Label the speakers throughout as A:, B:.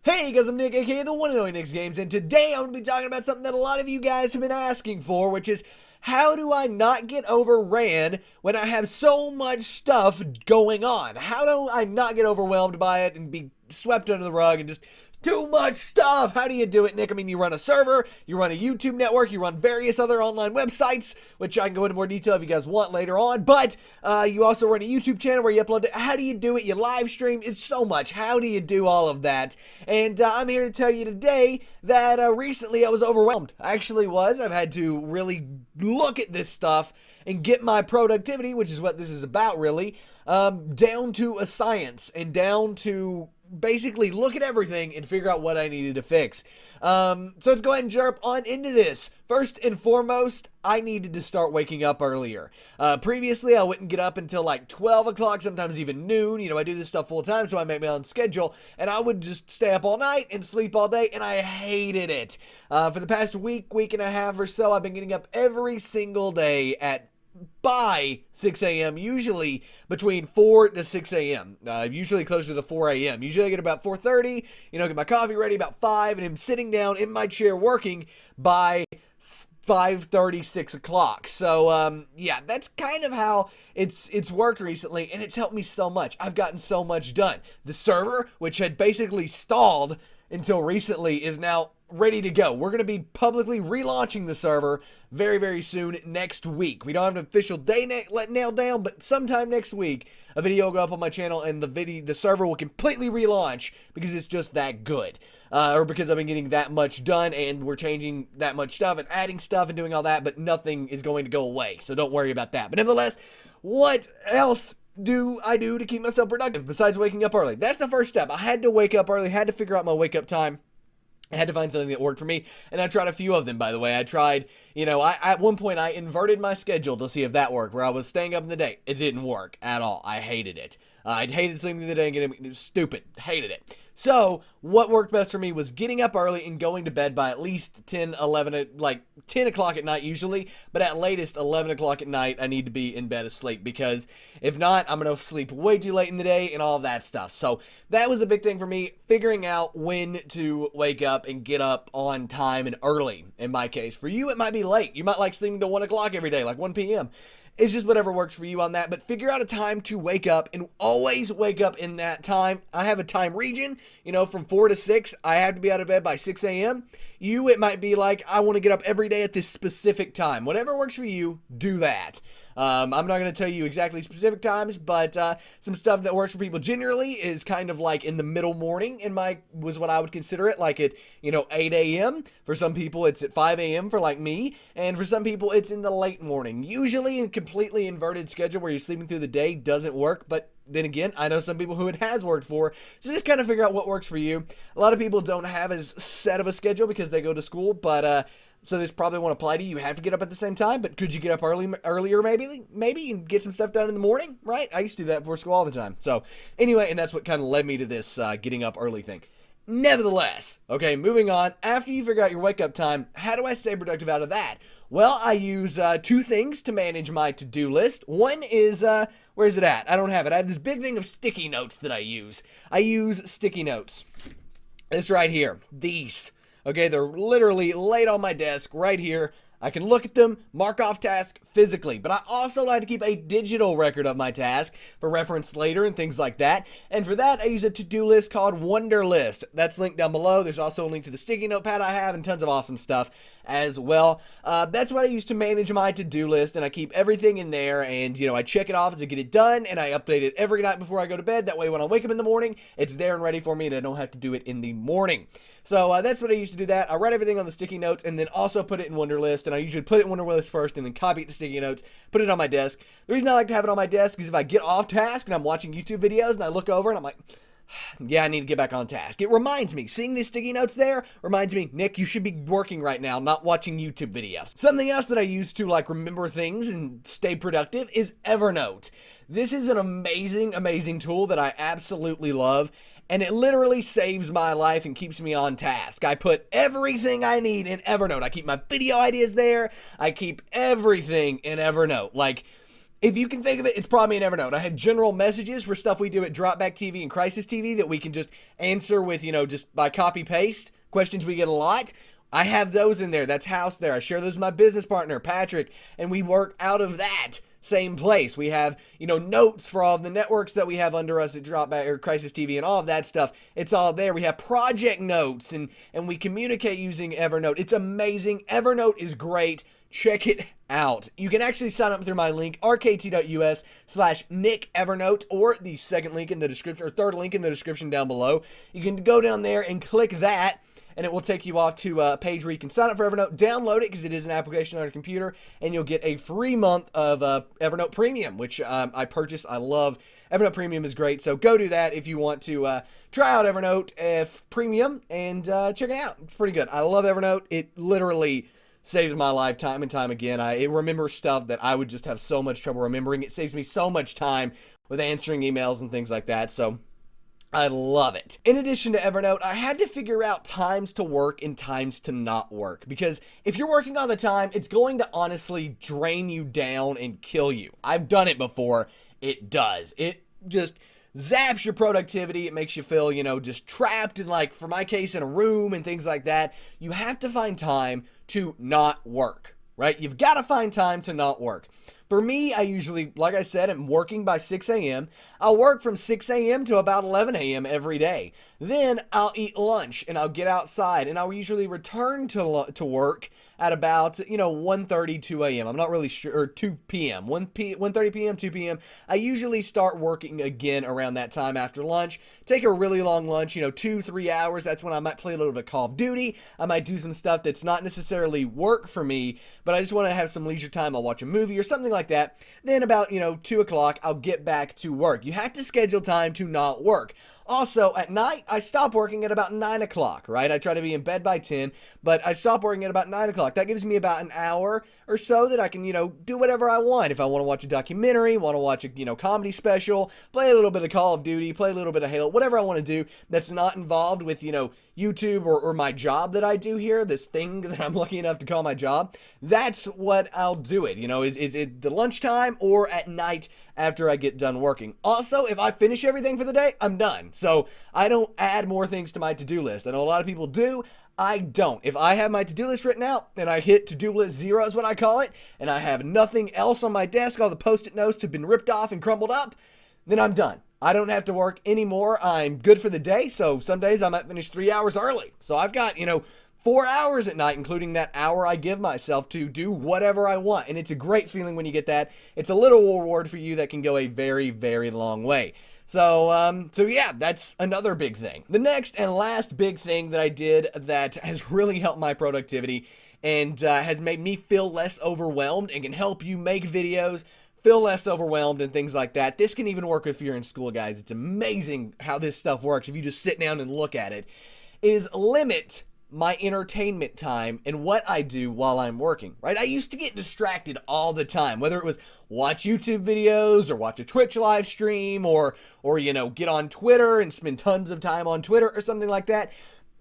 A: Hey guys, I'm Nick, aka the one and only Nick's Games, and today I'm going to be talking about something that a lot of you guys have been asking for, which is how do I not get overran when I have so much stuff going on? How do I not get overwhelmed by it and be swept under the rug and just too much stuff? How do you do it, Nick? I mean, you run a server, you run a YouTube network, you run various other online websites, which I can go into more detail if you guys want later on, but you also run a YouTube channel where you upload it. How do you do it? You live stream. It's so much. How do you do all of that? And I'm here to tell you today that recently I was overwhelmed. I actually was. I've had to really look at this stuff and get my productivity, which is what this is about really, down to a science and down to basically look at everything and figure out what I needed to fix. So let's go ahead and jump on into this. First and foremost, I needed to start waking up earlier. Previously, I wouldn't get up until like 12 o'clock, sometimes even noon. You know, I do this stuff full time, so I make my own schedule, and I would just stay up all night and sleep all day, and I hated it. For the past week and a half or so, I've been getting up every single day at by 6 a.m., usually between 4 to 6 a.m., usually closer to the 4 a.m. Usually I get about 4:30, get my coffee ready about 5, and I'm sitting down in my chair working by 5:30, 6 o'clock. So, yeah, that's kind of how it's worked recently, and it's helped me so much. I've gotten so much done. The server, which had basically stalled until recently, is now ready to go. We're going to be publicly relaunching the server very, very soon next week. We don't have an official day nailed down, but sometime next week, a video will go up on my channel and the server will completely relaunch because it's just that good. Or because I've been getting that much done and we're changing that much stuff and adding stuff and doing all that, but nothing is going to go away. So don't worry about that. But nevertheless, what else do I do to keep myself productive besides waking up early? That's the first step. I had to wake up early, had to figure out my wake up time. I had to find something that worked for me, and I tried a few of them, by the way. I tried, at one point I inverted my schedule to see if that worked, where I was staying up in the day. It didn't work at all. I hated it. I hated sleeping through the day and it was stupid. Hated it. So, what worked best for me was getting up early and going to bed by at least 10 o'clock at night usually, but at latest 11 o'clock at night I need to be in bed asleep, because if not, I'm going to sleep way too late in the day and all of that stuff. So, that was a big thing for me, figuring out when to wake up and get up on time and early, in my case. For you, it might be late. You might like sleeping till 1 o'clock every day, like 1 p.m. It's just whatever works for you on that, but figure out a time to wake up and always wake up in that time. I have a time region, from 4 to 6. I have to be out of bed by 6 a.m. It might be like, I want to get up every day at this specific time. Whatever works for you, do that. I'm not going to tell you exactly specific times, but some stuff that works for people generally is kind of like in the middle morning was what I would consider it, like at, 8 a.m. For some people, it's at 5 a.m. for like me, and for some people, it's in the late morning. Usually a completely inverted schedule where you're sleeping through the day doesn't work, but then again, I know some people who it has worked for, so just kind of figure out what works for you. A lot of people don't have as set of a schedule because they go to school, but so this probably won't apply to you. You have to get up at the same time, but could you get up earlier maybe and get some stuff done in the morning, right? I used to do that before school all the time. So anyway, and that's what kind of led me to this getting up early thing. Nevertheless, okay, moving on. After you figure out your wake up time, how do I stay productive out of that? Well, I use two things to manage my to-do list. One is, where's it at? I don't have it. I have this big thing of sticky notes that I use. I use sticky notes. This right here. These. Okay, they're literally laid on my desk right here. I can look at them, mark off tasks physically, but I also like to keep a digital record of my task for reference later and things like that. And for that, I use a to-do list called Wunderlist. That's linked down below. There's also a link to the sticky notepad I have and tons of awesome stuff as well. That's what I use to manage my to-do list, and I keep everything in there, and I check it off as I get it done, and I update it every night before I go to bed. That way when I wake up in the morning, it's there and ready for me, and I don't have to do it in the morning. So that's what I used to do that. I write everything on the sticky notes and then also put it in Wunderlist, and I usually put it in Wunderlist first and then copy it to sticky notes, put it on my desk. The reason I like to have it on my desk is if I get off task and I'm watching YouTube videos and I look over and I'm like, yeah, I need to get back on task. It reminds me, seeing these sticky notes there reminds me, Nick, you should be working right now, not watching YouTube videos. Something else that I use to remember things and stay productive is Evernote. This is an amazing, amazing tool that I absolutely love, and it literally saves my life and keeps me on task. I put everything I need in Evernote. I keep my video ideas there. I keep everything in Evernote. If you can think of it, it's probably in Evernote. I have general messages for stuff we do at Dropback TV and Crisis TV that we can just answer with, just by copy paste, questions we get a lot. I have those in there. That's housed there. I share those with my business partner, Patrick, and we work out of that same place. We have, notes for all of the networks that we have under us at Dropback or Crisis TV and all of that stuff. It's all there. We have project notes and we communicate using Evernote. It's amazing. Evernote is great. Check it out. You can actually sign up through my link, rkt.us/Nick Evernote, or the second link in the description, or third link in the description down below. You can go down there and click that, and it will take you off to a page where you can sign up for Evernote, download it because it is an application on your computer, and you'll get a free month of Evernote Premium, which I purchased. I love Evernote Premium is great, so go do that if you want to try out Evernote Premium and check it out. It's pretty good. I love Evernote. It literally saves my life time and time again. It remembers stuff that I would just have so much trouble remembering. It saves me so much time with answering emails and things like that, so I love it. In addition to Evernote, I had to figure out times to work and times to not work, because if you're working all the time, it's going to honestly drain you down and kill you. I've done it before. It does. It just zaps your productivity. It makes you feel, just trapped in, like, for my case, in a room and things like that. You have to find time to not work, right? You've got to find time to not work. For me, I usually, like I said, I'm working by 6 a.m. I'll work from 6 a.m. to about 11 a.m. every day. Then I'll eat lunch and I'll get outside, and I'll usually return to work at about, 1:30, 2 a.m. I'm not really sure, or 2 p.m. 1:30 p.m., 2 p.m. I usually start working again around that time after lunch. Take a really long lunch, 2-3 hours. That's when I might play a little bit of Call of Duty. I might do some stuff that's not necessarily work for me, but I just want to have some leisure time. I'll watch a movie or something like that. Then about, 2 o'clock, I'll get back to work. You have to schedule time to not work. Also, at night, I stop working at about 9 o'clock, right? I try to be in bed by 10, but I stop working at about 9 o'clock. That gives me about an hour or so that I can, do whatever I want. If I want to watch a documentary, want to watch a, comedy special, play a little bit of Call of Duty, play a little bit of Halo, whatever I want to do that's not involved with, YouTube or my job that I do here, this thing that I'm lucky enough to call my job, that's what I'll do it, is it the lunchtime or at night after I get done working. Also, if I finish everything for the day, I'm done. So I don't add more things to my to-do list. I know a lot of people do. I don't. If I have my to-do list written out and I hit to-do list 0 is what I call it, and I have nothing else on my desk, all the post-it notes have been ripped off and crumbled up, then I'm done. I don't have to work anymore. I'm good for the day. So some days I might finish 3 hours early. So I've got, 4 hours at night, including that hour I give myself to do whatever I want. And it's a great feeling when you get that. It's a little reward for you that can go a very, very long way. So yeah, that's another big thing. The next and last big thing that I did that has really helped my productivity and has made me feel less overwhelmed and can help you make videos feel less overwhelmed and things like that. This can even work if you're in school, guys. It's amazing how this stuff works if you just sit down and look at it, is limit my entertainment time and what I do while I'm working, right? I used to get distracted all the time, whether it was watch YouTube videos or watch a Twitch live stream or get on Twitter and spend tons of time on Twitter or something like that.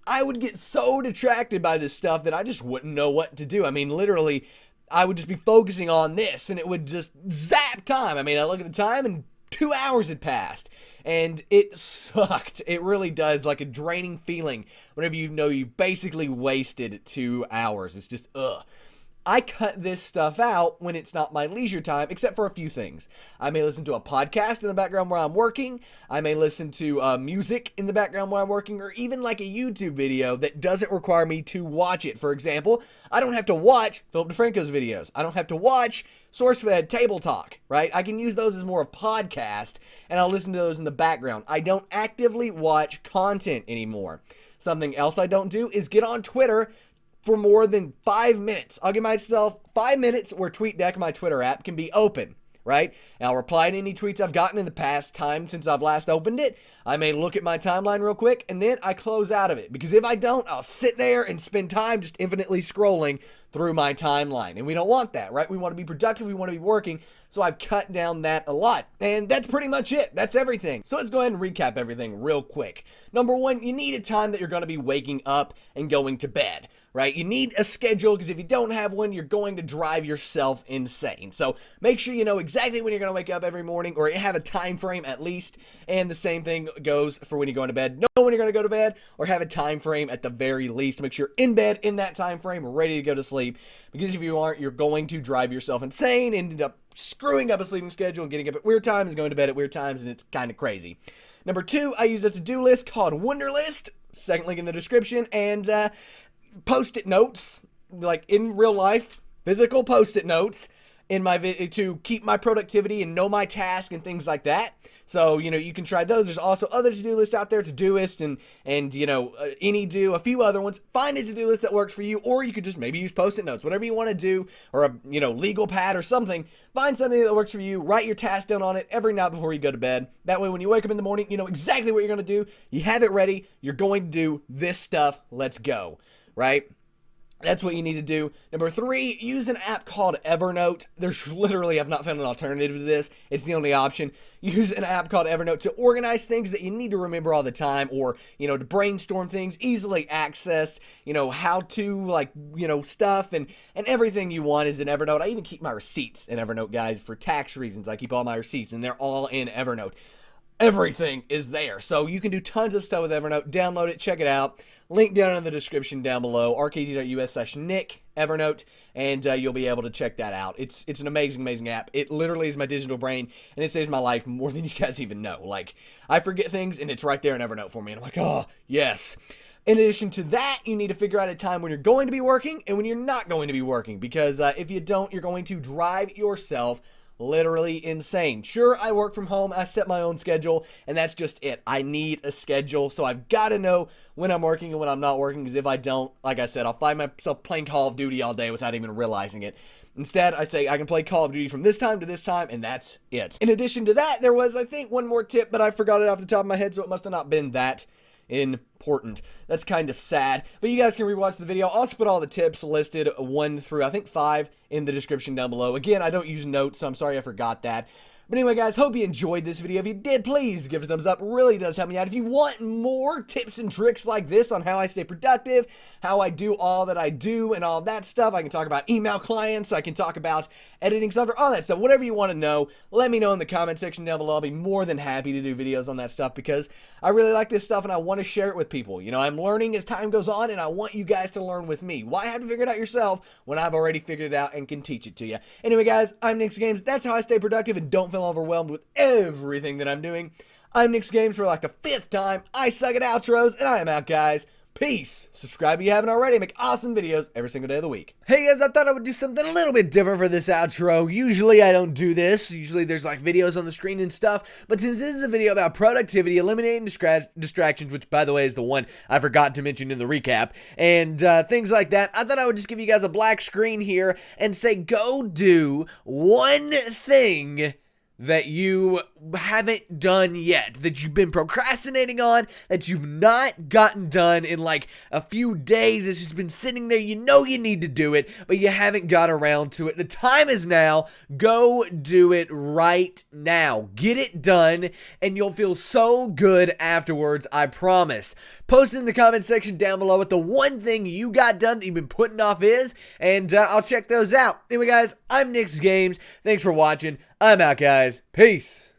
A: I would get so distracted by this stuff that I just wouldn't know what to do. I mean, literally, I would just be focusing on this and it would just zap time. I mean, I look at the time and 2 hours had passed and it sucked. It really does, like a draining feeling whenever you've basically wasted 2 hours. It's just, ugh. I cut this stuff out when it's not my leisure time, except for a few things. I may listen to a podcast in the background while I'm working. I may listen to music in the background while I'm working, or even like a YouTube video that doesn't require me to watch it. For example, I don't have to watch Philip DeFranco's videos. I don't have to watch SourceFed Table Talk, right? I can use those as more of podcast, and I'll listen to those in the background. I don't actively watch content anymore. Something else I don't do is get on Twitter for more than 5 minutes. I'll give myself 5 minutes where TweetDeck, my Twitter app, can be open, right? And I'll reply to any tweets I've gotten in the past time since I've last opened it. I may look at my timeline real quick, and then I close out of it. Because if I don't, I'll sit there and spend time just infinitely scrolling through my timeline. And we don't want that, right? We want to be productive. We want to be working. So I've cut down that a lot. And that's pretty much it. That's everything. So let's go ahead and recap everything real quick. Number one, you need a time that you're going to be waking up and going to bed, right? You need a schedule because if you don't have one, you're going to drive yourself insane. So make sure you know exactly when you're going to wake up every morning, or have a time frame at least. And the same thing goes for when you're going to bed. Know when you're going to go to bed, or have a time frame at the very least. Make sure you're in bed in that time frame, ready to go to sleep. Because if you aren't, you're going to drive yourself insane, end up screwing up a sleeping schedule and getting up at weird times, going to bed at weird times, and it's kind of crazy. Number 2, I use a to-do list called Wunderlist. Second link in the description. And post-it notes, like in real life, physical post-it notes in my to keep my productivity and know my task and things like that. So, you can try those. There's also other to-do lists out there, Todoist and AnyDo, a few other ones. Find a to-do list that works for you, or you could just maybe use post-it notes, whatever you want to do, or a, legal pad or something. Find something that works for you. Write your task down on it every night before you go to bed. That way, when you wake up in the morning, you know exactly what you're going to do. You have it ready. You're going to do this stuff. Let's go, right? That's what you need to do. Number 3, use an app called Evernote. There's literally, I've not found an alternative to this. It's the only option. Use an app called Evernote to organize things that you need to remember all the time, or, to brainstorm things, easily access, how to, stuff, and everything you want is in Evernote. I even keep my receipts in Evernote, guys, for tax reasons. I keep all my receipts, and they're all in Evernote. Everything is there. So you can do tons of stuff with Evernote. Download it, check it out. Link down in the description down below, rkd.us/Nick Evernote, and you'll be able to check that out. It's an amazing app. It literally is my digital brain, and it saves my life more than you guys even know. Like, I forget things, and it's right there in Evernote for me, and I'm like, oh, yes. In addition to that, you need to figure out a time when you're going to be working and when you're not going to be working, because if you don't, you're going to drive yourself literally insane. Sure, I work from home, I set my own schedule, and that's just it. I need a schedule, so I've got to know when I'm working and when I'm not working, because if I don't, like I said, I'll find myself playing Call of Duty all day without even realizing it. Instead, I say I can play Call of Duty from this time to this time, and that's it. In addition to that, there was, I think, one more tip, but I forgot it off the top of my head, so it must have not been that important. That's kind of sad, but you guys can rewatch the video. I'll also put all the tips listed 1 through, I think, 5 in the description down below. Again, I don't use notes, so I'm sorry I forgot that. But anyway, guys, hope you enjoyed this video. If you did, please give it a thumbs up. It really does help me out. If you want more tips and tricks like this on how I stay productive, how I do all that I do and all that stuff, I can talk about email clients, I can talk about editing software, all that stuff. Whatever you want to know, let me know in the comment section down below. I'll be more than happy to do videos on that stuff because I really like this stuff and I want to share it with people. I'm learning as time goes on, and I want you guys to learn with me. Why have to figure it out yourself when I've already figured it out and can teach it to you? Anyway, guys, I'm Nick's Games. That's how I stay productive and don't feel overwhelmed with everything that I'm doing. I'm Nick's Games for like the 5th time. I suck at outros, and I am out, guys. Peace. Subscribe if you haven't already. I make awesome videos every single day of the week. Hey guys, I thought I would do something a little bit different for this outro. Usually I don't do this. Usually there's like videos on the screen and stuff. But since this is a video about productivity, eliminating distractions, which by the way is the one I forgot to mention in the recap, and things like that, I thought I would just give you guys a black screen here and say go do one thing that you haven't done yet, that you've been procrastinating on, that you've not gotten done in like a few days. It's just been sitting there. You know you need to do it, but you haven't got around to it. The time is now. Go do it right now. Get it done, and you'll feel so good afterwards, I promise. Post it in the comment section down below what the one thing you got done that you've been putting off is, and I'll check those out. Anyway, guys, I'm Nick's Games. Thanks for watching. I'm out, guys. Peace.